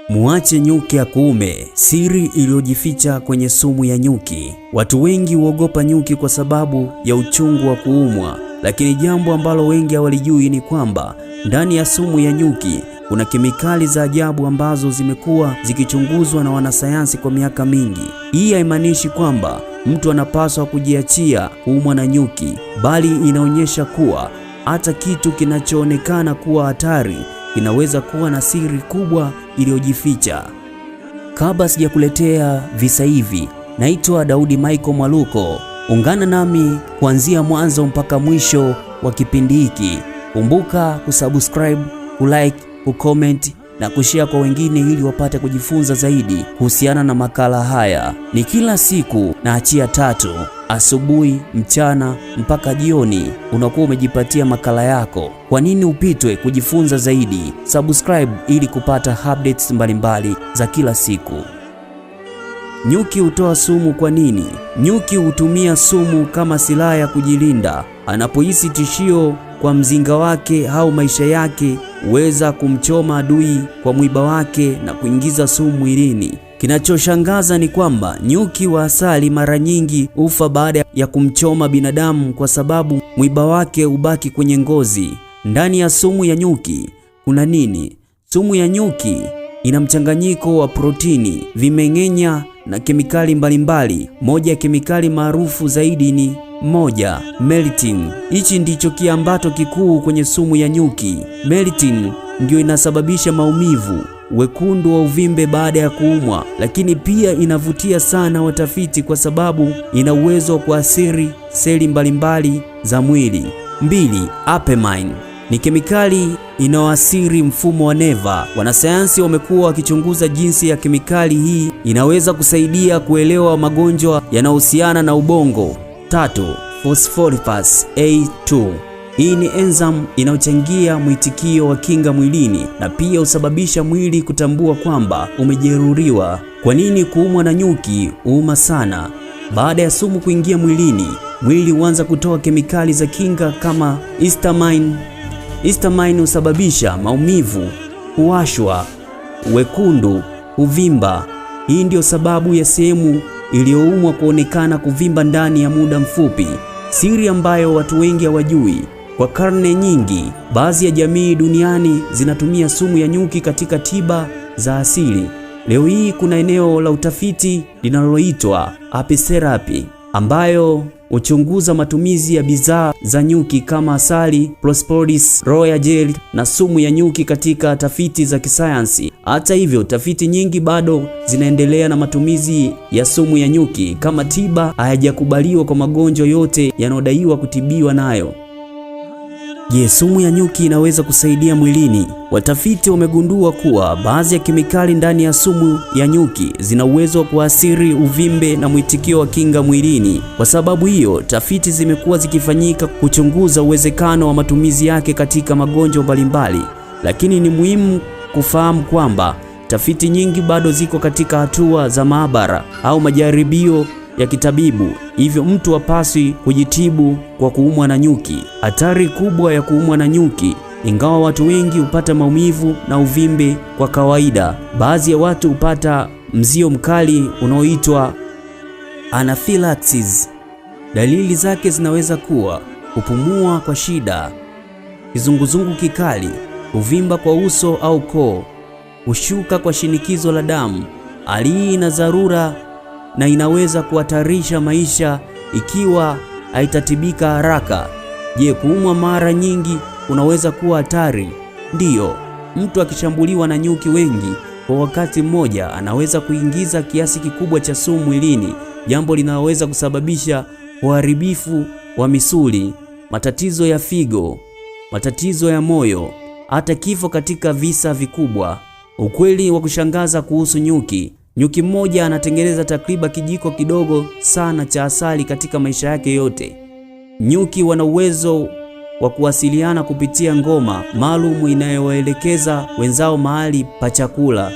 Muache nyuki akuume, siri iliyojificha kwenye sumu ya nyuki. Watu wengi huogopa nyuki kwa sababu ya uchungu wa kuumwa, lakini jambo ambalo wengi hawalijui ni kwamba ndani ya sumu ya nyuki kuna kemikali za ajabu ambazo zimekuwa zikichunguzwa na wanasayansi kwa miaka mingi. Hii haimaanishi kwamba mtu anapaswa kujiachia kuumwa na nyuki, bali inaonyesha kuwa hata kitu kinachoonekana kuwa hatari inaweza kuwa na siri kubwa iliyojificha. Kabla sijakuletea visa hivi, naitwa Daudi Michael Mwaluko. Ungana nami kuanzia mwanzo mpaka mwisho wa kipindi hiki. Kumbuka kusubscribe, kulike, kucomment na kushare kwa wengine ili wapate kujifunza zaidi kuhusiana na makala haya. Ni kila siku naachia 3, asubuhi, mchana mpaka jioni unakuwa umejipatia makala yako. Kwa nini upitwe kujifunza zaidi? Subscribe ili kupata updates mbalimbali za kila siku. Nyuki hutoa sumu kwa nini? Nyuki hutumia sumu kama silaha ya kujilinda. Anapohisi tishio kwa mzinga wake au maisha yake, huweza kumchoma adui kwa mwiba wake na kuingiza sumu mwilini. Kinachoshangaza ni kwamba nyuki wa asali mara nyingi hufa baada ya kumchoma binadamu kwa sababu mwiba wake hubaki kwenye ngozi. Ndani ya sumu ya nyuki kuna nini? Sumu ya nyuki ina mchanganyiko wa protini, vimeng'enya na kemikali mbalimbali. Moja ya kemikali maarufu zaidi ni melittin. Hichi ndicho kiambato kikuu kwenye sumu ya nyuki. Melittin ndio inasababisha maumivu, wekundu wa uvimbe baada ya kuumwa, lakini pia inavutia sana watafiti kwa sababu ina uwezo wa kuathiri seli mbalimbali za mwili. 2. Apamine ni kemikali inayoathiri mfumo wa neva. Wanasayansi wamekuwa wakichunguza jinsi ya kemikali hii inaweza kusaidia kuelewa magonjwa yanayohusiana na ubongo. 3. Phospholipase A2. Hii ni enzyme inayochangia mwitikio wa kinga mwilini na pia husababisha mwili kutambua kwamba umejeruhiwa. Kwa nini kuumwa na nyuki huuma sana? Baada ya sumu kuingia mwilini, mwili huanza kutoa kemikali za kinga kama histamine. Histamine husababisha maumivu, kuwashwa, wekundu, kuvimba. Hii ndio sababu ya sehemu iliyoumwa kuonekana kuvimba ndani ya muda mfupi, siri ambayo watu wengi hawajui. Kwa karne nyingi, baadhi ya jamii duniani zinatumia sumu ya nyuki katika tiba za asili. Leo hii kuna eneo la utafiti linaloitwa apitherapy ambayo huchunguza matumizi ya bidhaa za nyuki kama asali, Propolis, royal jelly na sumu ya nyuki katika tafiti za kisayansi. Hata hivyo, tafiti nyingi bado zinaendelea na matumizi ya sumu ya nyuki kama tiba hayajakubaliwa kwa magonjwa yote yanayodaiwa kutibiwa nayo. Je, sumu ya nyuki inaweza kusaidia mwilini? Watafiti wamegundua kuwa baadhi ya kemikali ndani ya sumu ya nyuki zina uwezo wa kuathiri uvimbe na mwitikio wa kinga mwilini. Kwa sababu hiyo, tafiti zimekuwa zikifanyika kuchunguza uwezekano wa matumizi yake katika magonjwa mbalimbali. Lakini ni muhimu kufahamu kwamba tafiti nyingi bado ziko katika hatua za maabara au majaribio ya kitabibu, hivyo mtu hapaswi kujitibu kwa kuumwa na nyuki. Hatari kubwa ya kuumwa na nyuki: ingawa watu wengi hupata maumivu na uvimbe kwa kawaida, baadhi ya watu hupata mzio mkali unaoitwa anaphylaxis. Dalili zake zinaweza kuwa kupumua kwa shida, kizunguzungu kikali, kuvimba kwa uso au koo, kushuka kwa shinikizo la damu. Hali hii ina dharura na inaweza kuhatarisha maisha ikiwa haitatibika haraka. Je, kuumwa mara nyingi unaweza kuwa hatari? Ndiyo, mtu akishambuliwa na nyuki wengi kwa wakati mmoja anaweza kuingiza kiasi kikubwa cha sumu mwilini, jambo linaloweza kusababisha uharibifu wa misuli, matatizo ya figo, matatizo ya moyo, hata kifo katika visa vikubwa. Ukweli wa kushangaza kuhusu nyuki: nyuki mmoja anatengeneza takriban kijiko kidogo sana cha asali katika maisha yake yote. Nyuki wana uwezo wa kuwasiliana kupitia ngoma maalum inayowaelekeza wenzao mahali pa chakula.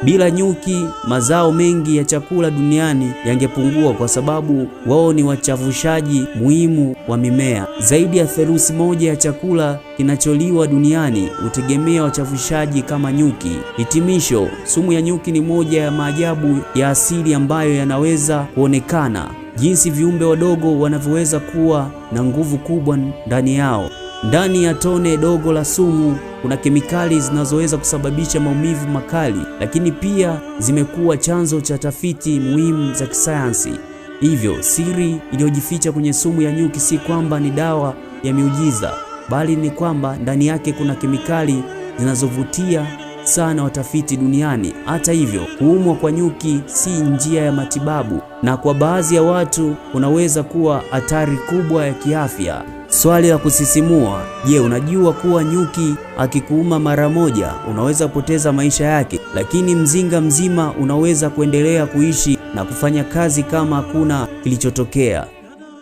Bila nyuki, mazao mengi ya chakula duniani yangepungua kwa sababu wao ni wachavushaji muhimu wa mimea. Zaidi ya theluthi moja ya chakula kinacholiwa duniani hutegemea wachavushaji kama nyuki. Hitimisho, sumu ya nyuki ni moja ya maajabu ya asili ambayo yanaweza kuonekana. Jinsi viumbe wadogo wanavyoweza kuwa na nguvu kubwa ndani yao. Ndani ya tone dogo la sumu kuna kemikali zinazoweza kusababisha maumivu makali, lakini pia zimekuwa chanzo cha tafiti muhimu za kisayansi. Hivyo, siri iliyojificha kwenye sumu ya nyuki si kwamba ni dawa ya miujiza, bali ni kwamba ndani yake kuna kemikali zinazovutia sana watafiti duniani. Hata hivyo, kuumwa kwa nyuki si njia ya matibabu, na kwa baadhi ya watu unaweza kuwa hatari kubwa ya kiafya. Swali la kusisimua: je, unajua kuwa nyuki akikuuma mara moja unaweza kupoteza maisha yake, lakini mzinga mzima unaweza kuendelea kuishi na kufanya kazi kama hakuna kilichotokea?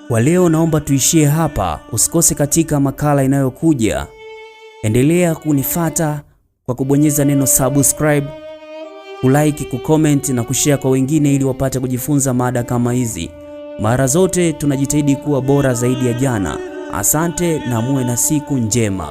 Kwa leo naomba tuishie hapa. Usikose katika makala inayokuja. Endelea kunifuata kwa kubonyeza neno subscribe, kulike, kucomment na kushare kwa wengine ili wapate kujifunza mada kama hizi. Mara zote tunajitahidi kuwa bora zaidi ya jana. Asante na muwe na siku njema.